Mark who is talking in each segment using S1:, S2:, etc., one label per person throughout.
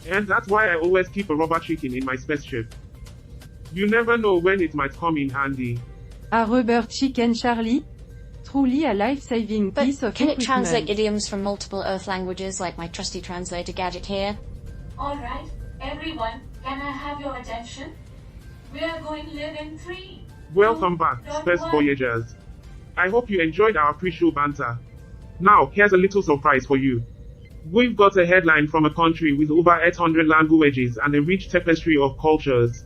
S1: And that's why I always keep a rubber chicken in my spaceship. You never know when it might come in handy.
S2: A rubber chicken, Charlie? Truly a life-saving piece of
S3: can it
S2: equipment.
S3: translate idioms from multiple Earth languages like my trusty translator gadget here?
S4: Alright, everyone, can I have your attention? We are going to live in 3.
S1: Welcome back, Space Voyagers. I hope you enjoyed our pre-show banter. Now, here's a little surprise for you. We've got a headline from a country with over 800 languages and a rich tapestry of cultures.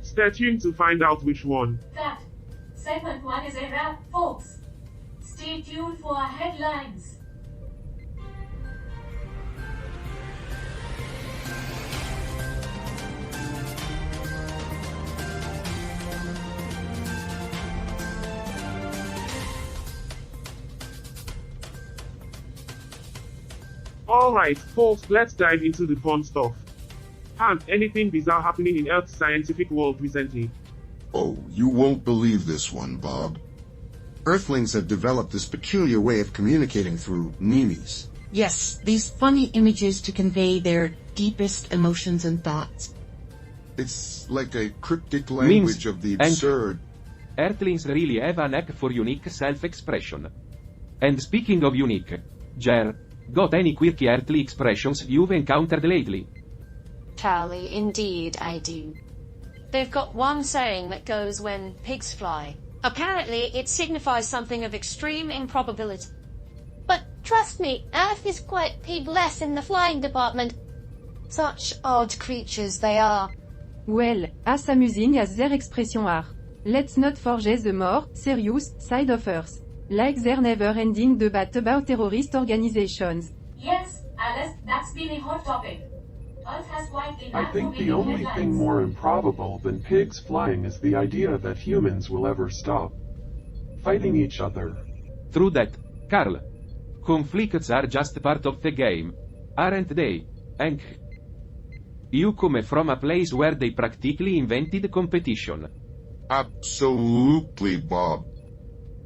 S1: Stay tuned to find out which one.
S4: Cut. Segment 1 is a wrap, folks. Stay tuned for our headlines.
S1: Alright, folks, let's dive into the fun stuff. And anything bizarre happening in Earth's scientific world recently?
S5: Oh, you won't believe this one, Bob.
S6: Earthlings have developed this peculiar way of communicating through memes.
S7: Yes, these funny images to convey their deepest emotions and thoughts.
S5: It's like a cryptic language of the absurd.
S8: Earthlings really have a knack for unique self-expression. And speaking of unique, Jer, got any quirky earthly expressions you've encountered lately?
S3: Charlie, indeed I do. They've got one saying that goes when pigs fly. Apparently, it signifies something of extreme improbability. But trust me, Earth is quite pigless in the flying department. Such odd creatures they are.
S2: Well, as amusing as their expression are. Let's not forget the more serious side of Earth. Like their never-ending debate about terrorist organizations.
S4: Yes, Alice, that's been a hot topic. Earth has quite a
S9: I think the only thing more improbable than pigs flying is the idea that humans will ever stop fighting each other.
S8: True that, Carl. Conflicts are just part of the game, aren't they, Hank? You come from a place where they practically invented competition.
S5: Absolutely, Bob.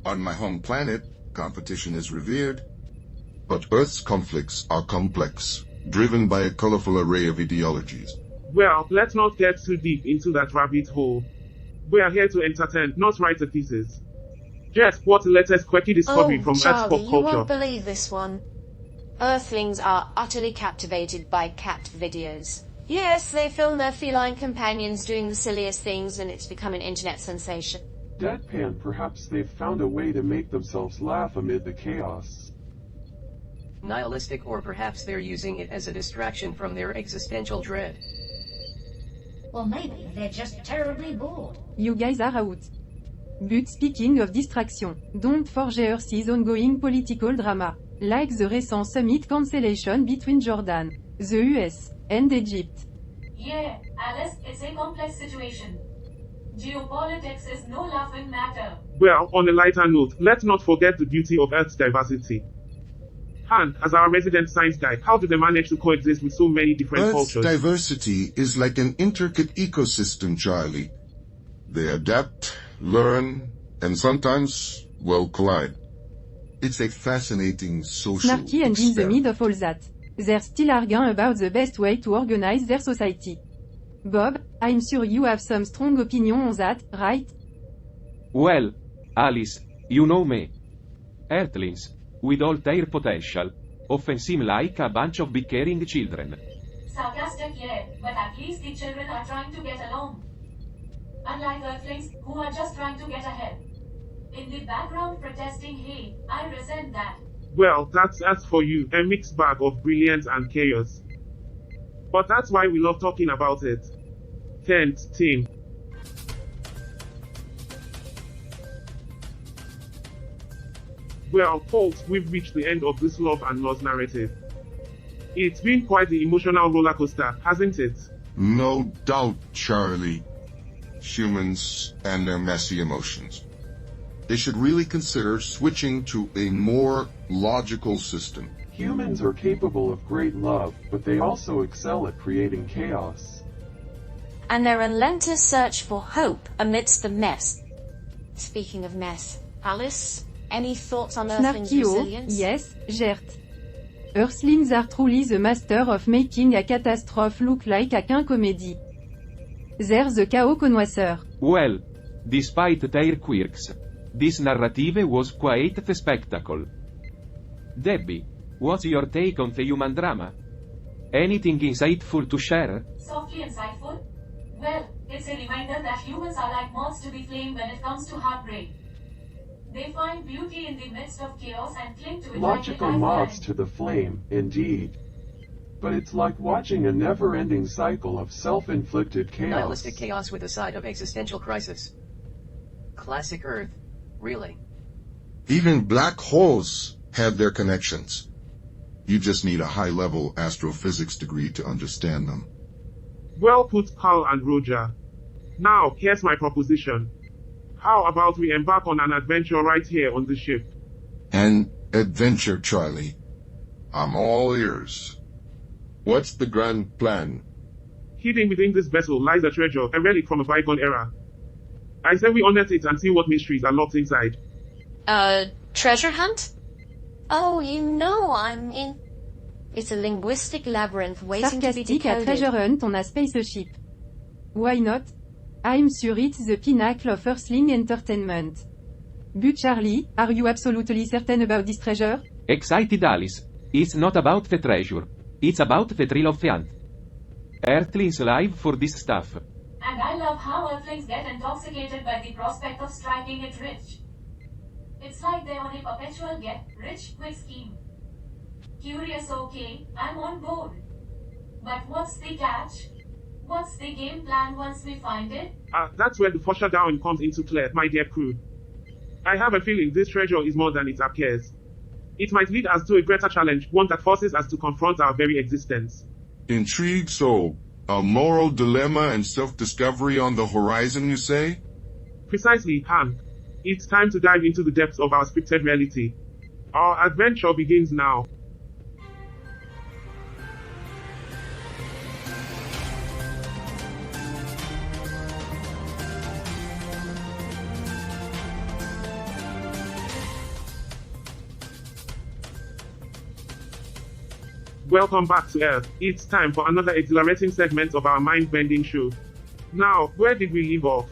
S5: On my home planet, competition is revered. But Earth's conflicts are complex, driven by a colorful array of ideologies.
S1: Well, let's not get too deep into that rabbit hole. We are here to entertain, not write a thesis. Jess, what's the latest quirky discovery from Earth's pop
S3: Charlie, you
S1: culture?
S3: won't believe this one. Earthlings are utterly captivated by cat videos. Yes, they film their feline companions doing the silliest things and it's become an internet sensation.
S9: Deadpan, perhaps they've found a way to make themselves laugh amid the chaos.
S10: Nihilistic, or perhaps they're using it as a distraction from their existential dread.
S11: Or maybe they're just terribly bored.
S2: You guys are out. But speaking of distraction, don't forget Earth's ongoing political drama, like the recent summit cancellation between Jordan, the US, and Egypt.
S4: Yeah, Alice, it's a complex situation. Geopolitics is no laughing matter.
S1: Well, on a lighter note, let's not forget the beauty of Earth's diversity. And, as our resident science guy, how do they manage to coexist with so many different
S5: Earth's
S1: cultures?
S5: diversity is like an intricate ecosystem, Charlie. They adapt, learn, and sometimes, well, collide. It's a fascinating social
S2: Snarky and in the
S5: experiment.
S2: mid of all that, they're still arguing about the best way to organize their society. Bob, I'm sure you have some strong opinion on that, right?
S8: Well, Alice, you know me. Earthlings, with all their potential, often seem like a bunch of bickering children.
S4: Sarcastic, yeah, but at least the children are trying to get along. Unlike Earthlings, who are just trying to get ahead. In the background protesting, hey, I resent that.
S1: Well, that's as for you, a mixed bag of brilliance and chaos. But that's why we love talking about it. 10th team. Well, folks, we've reached the end of this love and loss narrative. It's been quite the emotional roller coaster, hasn't it?
S5: No doubt, Charlie. Humans and their messy emotions. They should really consider switching to a more logical system.
S9: Humans are capable of great love, but they also excel at creating chaos.
S3: And their relentless search for hope amidst the mess. Speaking of mess, Alice, any thoughts on Earthlings'
S2: Snarky, oh,
S3: resilience?
S2: yes, Gert. Earthlings are truly the master of making a catastrophe look like a comedy. They're the chaos connoisseur.
S8: Well, despite their quirks, this narrative was quite the spectacle. Debbie, what's your take on the human drama? Anything insightful to share?
S4: Softly insightful? Well, it's a reminder that humans are like moths to the flame when it comes to heartbreak. They find beauty in the midst of chaos and cling to it
S9: Logical
S4: like a
S9: moths
S4: lifeline.
S9: to the flame, indeed. But it's like watching a never-ending cycle of self-inflicted chaos.
S10: Nihilistic chaos with a side of existential crisis. Classic Earth. Really.
S5: Even black holes have their connections. You just need a high-level astrophysics degree to understand them.
S1: Well put, Carl and Roger. Now, here's my proposition. How about we embark on an adventure right here on the ship?
S5: An adventure, Charlie. I'm all ears. What's the grand plan?
S1: Hidden within this vessel lies a treasure, a relic from a bygone era. I say we unearth it and see what mysteries are locked inside.
S3: Treasure hunt? Oh, you know I'm in. It's a linguistic labyrinth waiting to be
S2: Sarcastic à
S3: decoded.
S2: treasure hunt on a spaceship. Why not? I'm sure it's the pinnacle of Earthling entertainment. But Charlie, are you absolutely certain about this treasure?
S8: Excited Alice. It's not about the treasure. It's about the thrill of the hunt. Earthlings live for this stuff.
S4: And I love how Earthlings get intoxicated by the prospect of striking it rich. It's like they're on a perpetual get-rich-quick scheme. Curious, okay, I'm on board. But what's the catch? What's the game plan once we find it?
S1: That's where the foreshadowing comes into play, my dear crew. I have a feeling this treasure is more than it appears. It might lead us to a greater challenge, one that forces us to confront our very existence.
S5: Intrigue, so a moral dilemma and self-discovery on the horizon, you say?
S1: Precisely, Han. It's time to dive into the depths of our scripted reality. Our adventure begins now. Welcome back to Earth. It's time for another exhilarating segment of our mind-bending show. Now, where did we leave off?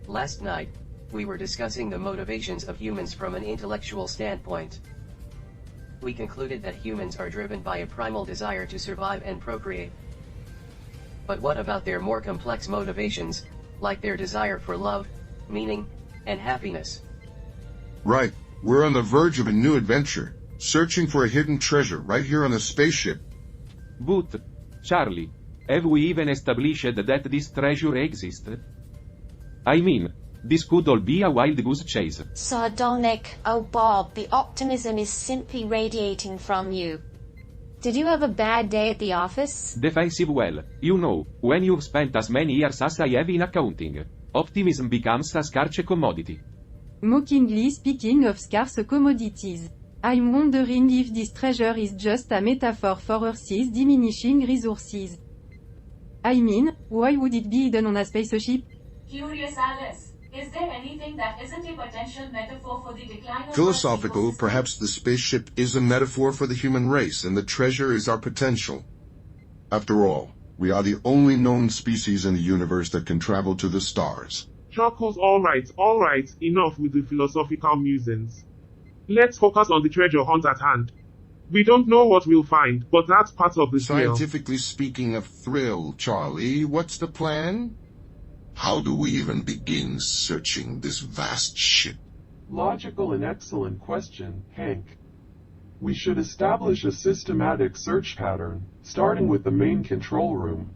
S10: Last night, we were discussing the motivations of humans from an intellectual standpoint. We concluded that humans are driven by a primal desire to survive and procreate. But what about their more complex motivations, like their desire for love, meaning, and happiness?
S5: Right. We're on the verge of a new adventure, searching for a hidden treasure right here on a spaceship.
S8: But, Charlie, have we even established that this treasure exists? I mean, this could all be a wild goose chase.
S3: Sardonic, oh Bob, the optimism is simply radiating from you. Did you have a bad day at the office?
S8: Defensive well, you know, when you've spent as many years as I have in accounting, optimism becomes a scarce commodity.
S2: Mockingly speaking of scarce commodities. I'm wondering if this treasure is just a metaphor for Earth's diminishing resources. I mean, why would it be hidden on a spaceship?
S4: Curious Alice. Is there anything that isn't a potential metaphor for the decline of
S5: Philosophical,
S4: Earth's ecosystem?
S5: perhaps the spaceship is a metaphor for the human race, and the treasure is our potential. After all, we are the only known species in the universe that can travel to the stars.
S1: Chuckles, alright, enough with the philosophical musings. Let's focus on the treasure hunt at hand. We don't know what we'll find, but that's part of the thrill.
S5: Scientifically speaking of thrill, Charlie, what's the plan? How do we even begin searching this vast ship?
S9: Logical and excellent question, Hank. We should establish a systematic search pattern, starting with the main control room.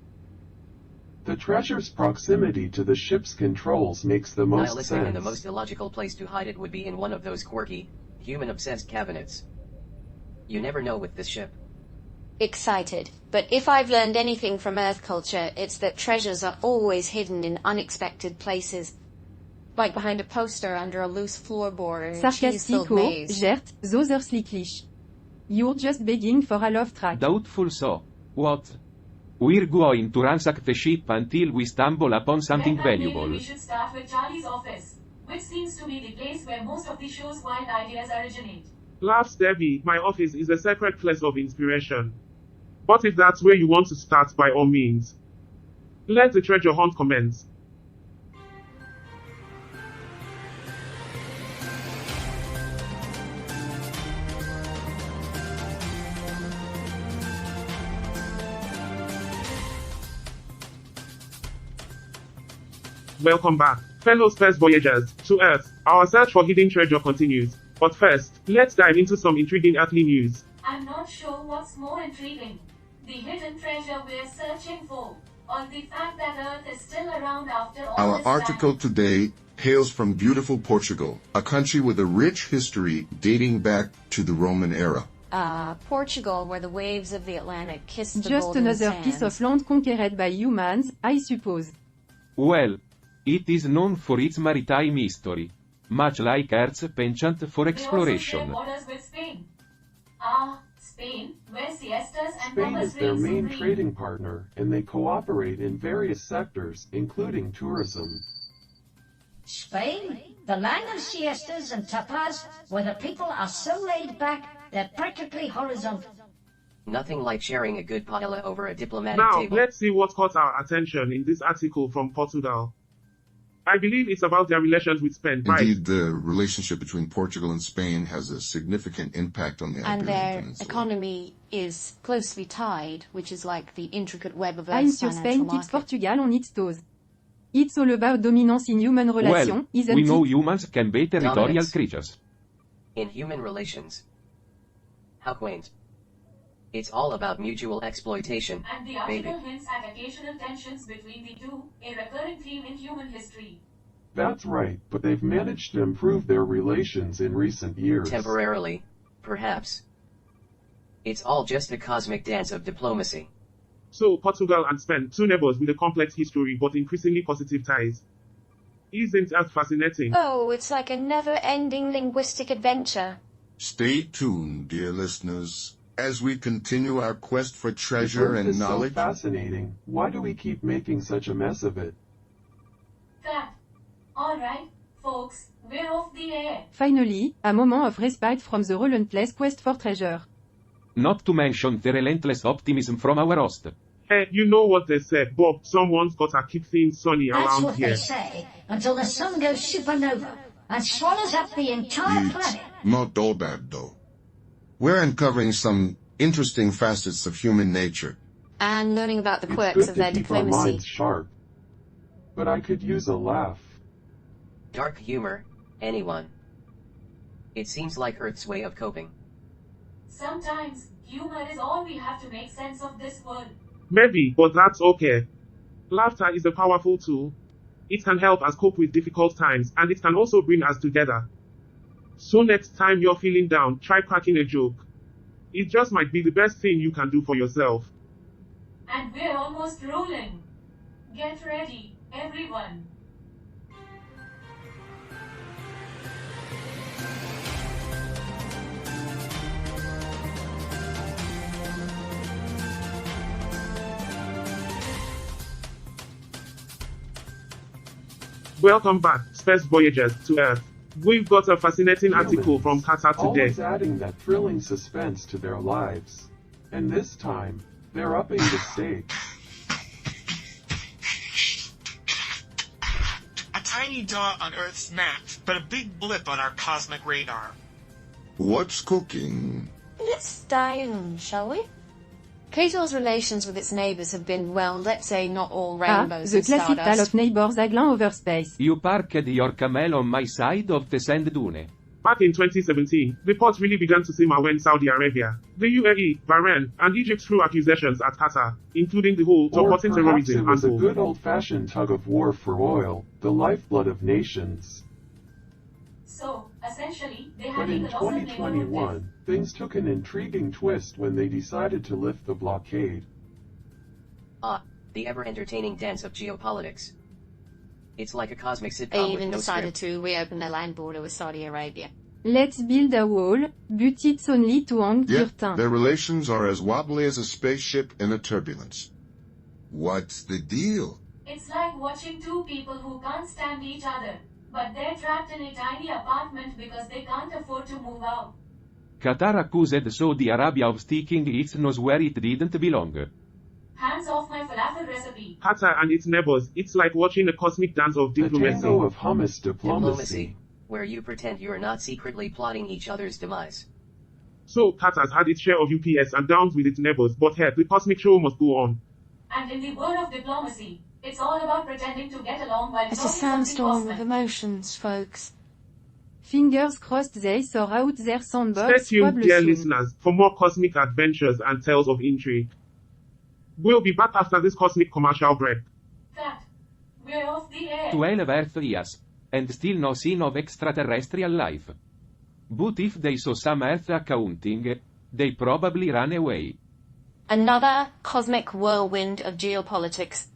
S9: The treasure's proximity to the ship's controls makes the most
S10: Nihilistic
S9: sense.
S10: and the most illogical place to hide it would be in one of those quirky, human-obsessed cabinets. You never know with this ship.
S3: Excited, but if I've learned anything from Earth culture, it's that treasures are always hidden in unexpected places. Like behind a poster under a loose floorboard or a cheese-filled
S2: Sarcastico,
S3: maze.
S2: Gert, those earthly. You're just begging for a love track.
S8: Doubtful so. What? We're going to ransack the ship until we stumble upon something
S4: Then maybe
S8: valuable.
S4: we should start with Charlie's office, which seems to be the place where most of the show's wild ideas originate.
S1: Laughs Debbie, my office is a separate place of inspiration. But if that's where you want to start, by all means. Let the treasure hunt commence. Welcome back, fellow space voyagers, to Earth. Our search for hidden treasure continues. But first, let's dive into some intriguing earthly news.
S4: I'm not sure what's more intriguing. The hidden treasure we're searching for, or the fact that Earth is still around after all
S5: Our
S4: this
S5: article
S4: time.
S5: today hails from beautiful Portugal, a country with a rich history dating back to the Roman era.
S3: Portugal, where the waves of the Atlantic kiss the
S2: Just
S3: golden
S2: another
S3: sands.
S2: piece of land conquered by humans, I suppose.
S8: Well, it is known for its maritime history, much like Earth's penchant for
S4: They
S8: exploration.
S4: also share borders with Spain. Spain, where siestas and
S9: Spain
S4: numbers
S9: is their
S4: reign
S9: main
S4: supreme.
S9: trading partner, and they cooperate in various sectors, including tourism.
S11: Spain, the land of siestas and tapas, where the people are so laid back, they're practically horizontal.
S10: Nothing like sharing a good paella over a diplomatic
S1: Now,
S10: table.
S1: let's see what caught our attention in this article from Portugal. I believe it's about their relations with Spain, right?
S5: Indeed, the relationship between Portugal and Spain has a significant impact on the
S3: And
S5: Iberian
S3: their
S5: Peninsula.
S3: economy is closely tied, which is like the intricate web of
S2: I'm
S3: Earth's
S2: sur
S3: financial
S2: Spain tips
S3: market.
S2: Portugal on its toes. It's all about dominance in human relation,
S8: Well,
S2: isn't
S8: we know
S2: it?
S8: humans can be territorial
S10: Dominance.
S8: creatures.
S10: In human relations. How quaint. It's all about mutual exploitation,
S4: And the
S10: baby.
S4: article hints at occasional tensions between the two, a recurring theme in human history.
S9: That's right, but they've managed to improve their relations in recent years.
S10: Temporarily, perhaps. It's all just a cosmic dance of diplomacy.
S1: So, Portugal and Spain, two neighbors with a complex history but increasingly positive ties. Isn't that fascinating?
S3: Oh, it's like a never-ending linguistic adventure.
S5: Stay tuned, dear listeners, as we continue our quest for treasure
S9: Earth
S5: and
S9: is
S5: knowledge.
S9: so fascinating. Why do we keep making such a mess of it?
S4: That. Alright, folks, we're off the air.
S2: Finally, a moment of respite from the relentless quest for treasure.
S8: Not to mention the relentless optimism from our host.
S1: Hey, you know what they say, Bob, someone's gotta keep things sunny
S11: That's
S1: around
S11: what
S1: here.
S11: they say, until the sun goes supernova and swallows up the entire
S5: It's
S11: planet.
S5: not all bad, though. We're uncovering some interesting facets of human nature.
S3: And learning about the
S9: It's
S3: quirks
S9: good
S3: of
S9: to
S3: their
S9: keep our
S3: diplomacy.
S9: minds sharp. But I could use a laugh.
S10: Dark humor, anyone. It seems like Earth's way of coping.
S4: Sometimes, humor is all we have to make sense of this world.
S1: Maybe, but that's okay. Laughter is a powerful tool. It can help us cope with difficult times, and it can also bring us together. So next time you're feeling down, try cracking a joke. It just might be the best thing you can do for yourself.
S4: And we're almost rolling. Get ready, everyone.
S1: Welcome back, Space Voyagers, to Earth. We've got a fascinating article from Qatar today.
S9: Always adding that thrilling suspense to their lives. And this time, they're upping the stakes.
S12: A tiny dot on Earth's map, but a big blip on our cosmic radar.
S5: What's cooking?
S3: Let's dive in, shall we? Qatar's relations with its neighbors have been, well, let's say not all rainbows
S2: the
S3: and
S2: classic tale
S3: stardust.
S2: of neighbors haggling over space.
S8: You parked your camel on my side of the sand dune.
S1: Back in 2017, reports really began to simmer when Saudi Arabia, the UAE, Bahrain, and Egypt threw accusations at Qatar, including the whole
S9: Or
S1: supporting
S9: perhaps it
S1: terrorism
S9: was a
S1: angle.
S9: good old-fashioned tug of war for oil, the lifeblood of nations.
S4: So, essentially, they had
S9: But in
S4: a colossal neighborhood
S9: 2021, things took an intriguing twist when they decided to lift the blockade.
S10: The ever-entertaining dance of geopolitics. It's like a cosmic
S3: They
S10: sitcom with
S3: even
S10: no
S3: decided
S10: script.
S3: to reopen their land border with Saudi Arabia.
S2: Let's build a wall, but it's only to hang
S5: Yet,
S2: curtain.
S5: their relations are as wobbly as a spaceship in a turbulence. What's the deal?
S4: It's like watching two people who can't stand each other, but they're trapped in a tiny apartment because they can't afford to move out.
S8: Qatar accused Saudi Arabia of sticking its nose where it didn't belong.
S4: Hands off my falafel recipe.
S1: Qatar and its neighbors, it's like watching a cosmic dance of
S9: The
S1: diplomacy.
S9: tango of hummus diplomacy.
S10: Diplomacy, where you pretend you're not secretly plotting each other's demise.
S1: So, Qatar's had its share of UPS and downs with its neighbors, but here, the cosmic show must go on.
S4: And in the world of diplomacy, it's all about pretending to get along while
S3: It's a
S4: talking something
S3: sandstorm
S4: cosmic.
S3: of emotions, folks.
S2: Fingers crossed they sort out their
S1: Stay
S2: sandbox
S1: tuned,
S2: probably
S1: dear
S2: soon.
S1: listeners, for more cosmic adventures and tales of intrigue. We'll be back after this cosmic commercial break.
S4: Cut. We're off the air.
S8: 12 Earth years, and still no sign of extraterrestrial life. But if they saw some Earth accounting, they probably ran away.
S3: Another cosmic whirlwind of geopolitics.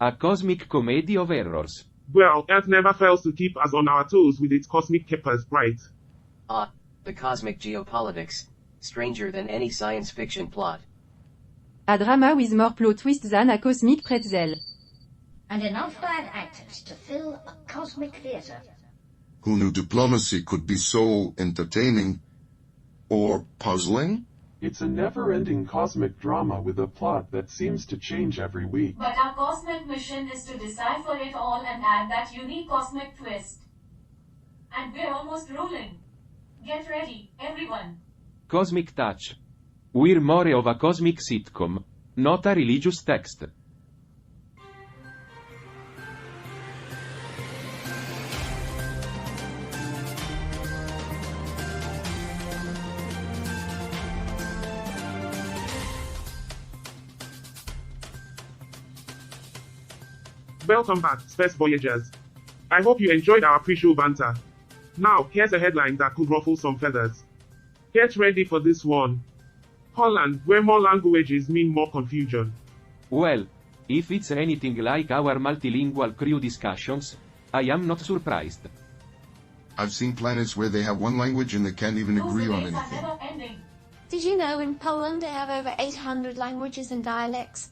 S8: A cosmic comedy of errors.
S1: Well, Earth never fails to keep us on our toes with its cosmic capers, right?
S10: The cosmic geopolitics. Stranger than any science fiction plot.
S2: A drama with more plot twists than a cosmic pretzel.
S11: And enough bad actors to fill a cosmic theater.
S5: Who knew diplomacy could be so entertaining or puzzling?
S9: It's a never-ending cosmic drama with a plot that seems to change every week.
S4: But our cosmic mission is to decipher it all and add that unique cosmic twist. And we're almost rolling. Get ready, everyone.
S8: Cosmic touch. We're more of a cosmic sitcom, not a religious text.
S1: Welcome back, Space Voyagers. I hope you enjoyed our pre-show banter. Now, here's a headline that could ruffle some feathers. Get ready for this one. Holland, where more languages mean more confusion.
S8: Well, if it's anything like our multilingual crew discussions, I am not surprised.
S5: I've seen planets where they have one language and they can't even
S4: Those
S5: agree on
S4: debates are
S5: anything.
S4: never ending.
S3: Did you know in Poland they have over 800 languages and dialects?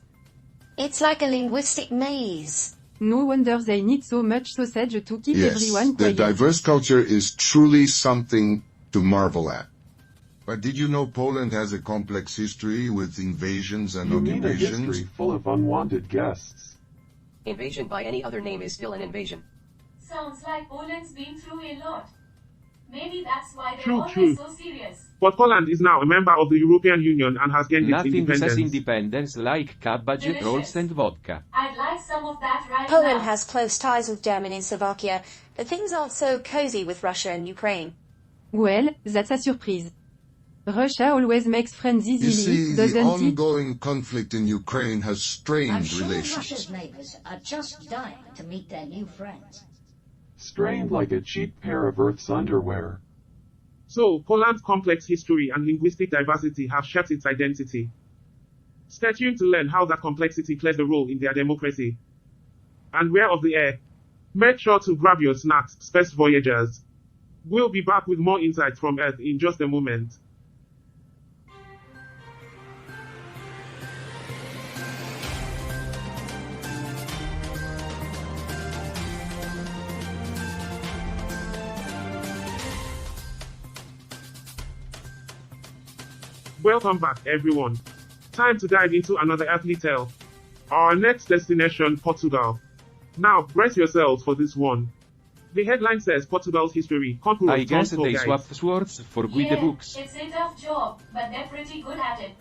S3: It's like a linguistic maze.
S2: No wonder they need so much sausage to keep
S5: Yes,
S2: everyone
S5: their
S2: quiet.
S5: diverse culture is truly something to marvel at. But did you know Poland has a complex history with invasions and
S9: You mean a
S5: occupations?
S9: history full of unwanted guests.
S10: Invasion by any other name is still an invasion.
S4: Sounds like Poland's been through a lot. Maybe that's why they're
S1: True,
S4: always
S1: true.
S4: so serious.
S1: But Poland is now a member of the European Union and has gained its
S8: Nothing
S1: independence.
S8: says independence like cabbage,
S4: Delicious.
S8: rolls and vodka.
S4: I'd like some of that right
S3: Poland
S4: now.
S3: has close ties with Germany and Slovakia, but things aren't so cozy with Russia and Ukraine.
S2: Well, that's a surprise. Russia always makes friends
S5: You see,
S2: easily,
S5: the
S2: doesn't it?
S5: ongoing conflict in Ukraine has
S11: I'm
S5: strained
S11: sure
S5: relations.
S11: Russia's neighbors are just dying to meet their new friends.
S9: Strained like a cheap pair of Earth's underwear.
S1: So, Poland's complex history and linguistic diversity have shaped its identity. Stay tuned to learn how that complexity plays a role in their democracy. And we're off the air. Make sure to grab your snacks, Space Voyagers. We'll be back with more insights from Earth in just a moment. Welcome back, everyone. Time to dive into another earthly tale. Our next destination, Portugal. Now, brace yourselves for this one. The headline says Portugal's history. Conquerors
S8: I guess
S1: turned tour
S8: they
S1: guides.
S8: swapped swords for good
S4: Yeah,
S8: books.
S4: it's a tough job, but they're pretty good at it.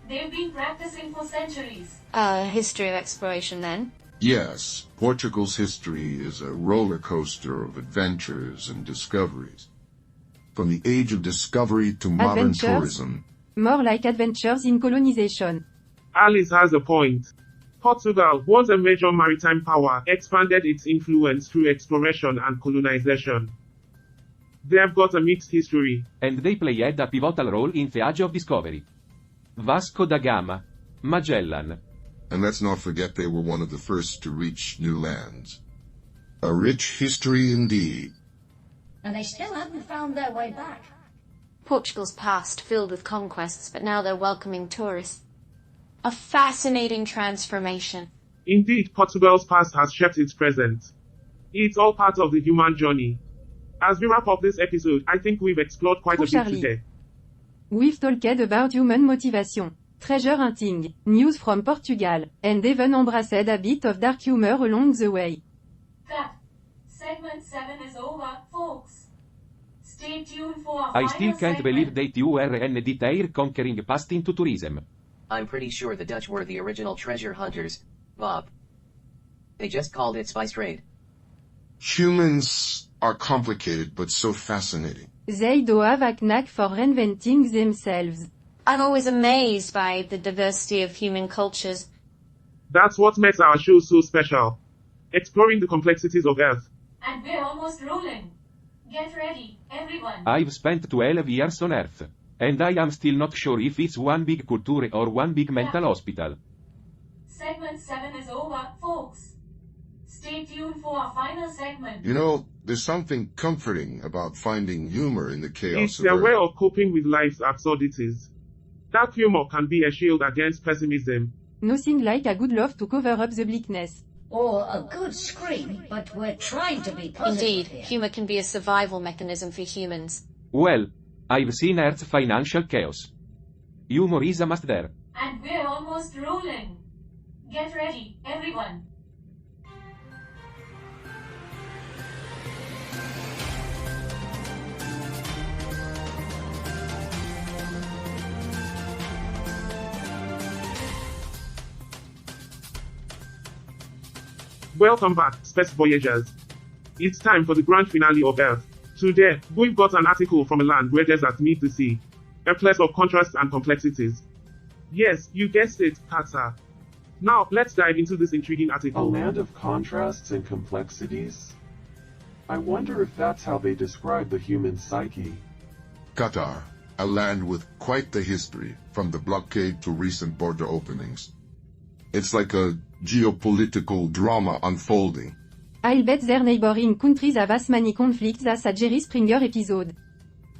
S4: They've been practicing for centuries.
S3: A history of exploration then.
S5: Yes, Portugal's history is a roller coaster of adventures and discoveries. From the age of discovery to modern
S2: Adventures?
S5: tourism.
S2: More like adventures in colonization.
S1: Alice has a point. Portugal, once a major maritime power, expanded its influence through exploration and colonization. They've got a mixed history.
S8: And they played a pivotal role in the Age of Discovery. Vasco da Gama, Magellan.
S5: And let's not forget they were one of the first to reach new lands. A rich history indeed.
S11: And they still haven't found their way back.
S3: Portugal's past filled with conquests, but now they're welcoming tourists. A fascinating transformation.
S1: Indeed, Portugal's past has shaped its present. It's all part of the human journey. As we wrap up this episode, I think we've explored quite a bit
S2: Charlie.
S1: today.
S2: We've talked about human motivation, treasure hunting, news from Portugal, and even embraced a bit of dark humor along the way.
S4: Cut. Segment 7 is over, folks. Stay tuned for our
S8: I
S4: final
S8: still can't
S4: segment.
S8: believe that you were an detail conquering past into tourism.
S10: I'm pretty sure the Dutch were the original treasure hunters, Bob. They just called it spice trade.
S5: Humans are complicated but so fascinating.
S2: They do have a knack for reinventing themselves.
S3: I'm always amazed by the diversity of human cultures.
S1: That's what makes our show so special. Exploring the complexities of Earth.
S4: And we're almost rolling. Get ready, everyone.
S8: I've spent 12 years on Earth. And I am still not sure if it's one big culture or one big mental hospital.
S4: Segment 7 is over, folks. Stay tuned for our final segment.
S5: You know, there's something comforting about finding humor in the chaos
S1: It's
S5: of
S1: their
S5: Earth.
S1: way of coping with life's absurdities. Dark humor can be a shield against pessimism.
S2: Nothing like a good laugh to cover up the bleakness.
S11: Or a good scream, but we're trying to be positive
S3: Indeed,
S11: here.
S3: humor can be a survival mechanism for humans.
S8: Well, I've seen Earth's financial chaos. Humor is a must there.
S4: And we're almost rolling. Get ready, everyone.
S1: Welcome back, Space Voyagers. It's time for the grand finale of Earth. Today, we've got an article from a land where deserts meet the sea. A place of contrasts and complexities. Yes, you guessed it, Qatar. Now, let's dive into this intriguing
S9: A
S1: article.
S9: land of contrasts and complexities? I wonder if that's how they describe the human psyche.
S5: Qatar, a land with quite the history, from the blockade to recent border openings. It's like a geopolitical drama unfolding.
S2: I'll bet their neighboring countries have as many conflicts as a Jerry Springer episode.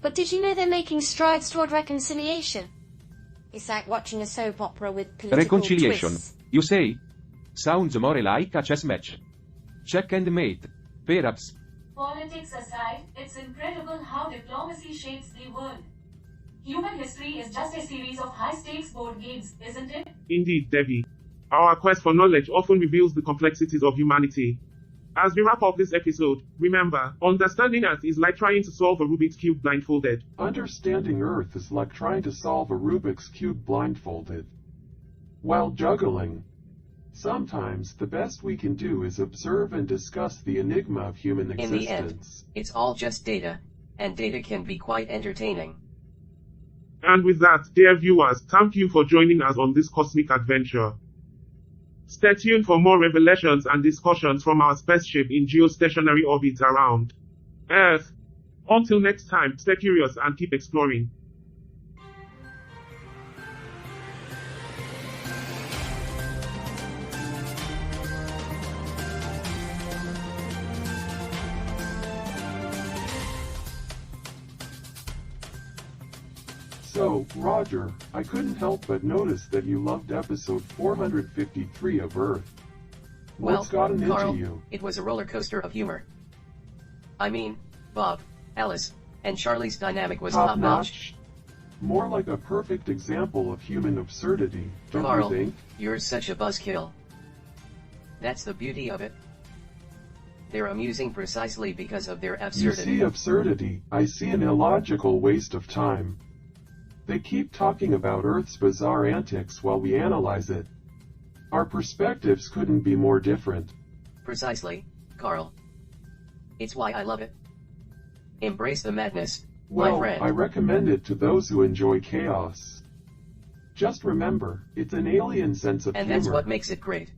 S3: But did you know they're making strides toward reconciliation? It's like watching a soap opera with political
S8: Reconciliation,
S3: twists.
S8: you say? Sounds more like a chess match. Check and mate, perhaps.
S4: Politics aside, it's incredible how diplomacy shapes the world. Human history is just a series of high-stakes board games, isn't it?
S1: Indeed, Debbie. Our quest for knowledge often reveals the complexities of humanity. As we wrap up this episode, remember, understanding Earth is like trying to solve a Rubik's Cube blindfolded.
S9: Understanding Earth is like trying to solve a Rubik's Cube blindfolded. While juggling. Sometimes the best we can do is observe and discuss the enigma of human
S10: In the end,
S9: existence.
S10: it's all just data, and data can be quite entertaining.
S1: And with that, dear viewers, thank you for joining us on this cosmic adventure. Stay tuned for more revelations and discussions from our spaceship in geostationary orbit around Earth. Until next time, stay curious and keep exploring.
S9: So, Roger, I couldn't help but notice that you loved episode 453 of Earth.
S10: Well,
S9: What's gotten
S10: Carl,
S9: into you?
S10: it was a roller coaster of humor. I mean, Bob, Alice, and Charlie's dynamic was top notch.
S9: More like a perfect example of human absurdity, don't
S10: Carl,
S9: you think?
S10: you're such a buzzkill. That's the beauty of it. They're amusing precisely because of their
S9: You
S10: absurdity.
S9: see absurdity, I see an illogical waste of time. They keep talking about Earth's bizarre antics while we analyze it. Our perspectives couldn't be more different.
S10: Precisely, Carl. It's why I love it. Embrace the madness, my
S9: Well,
S10: friend.
S9: I recommend it to those who enjoy chaos. Just remember, it's an alien sense of
S10: And
S9: humor.
S10: that's what makes it great.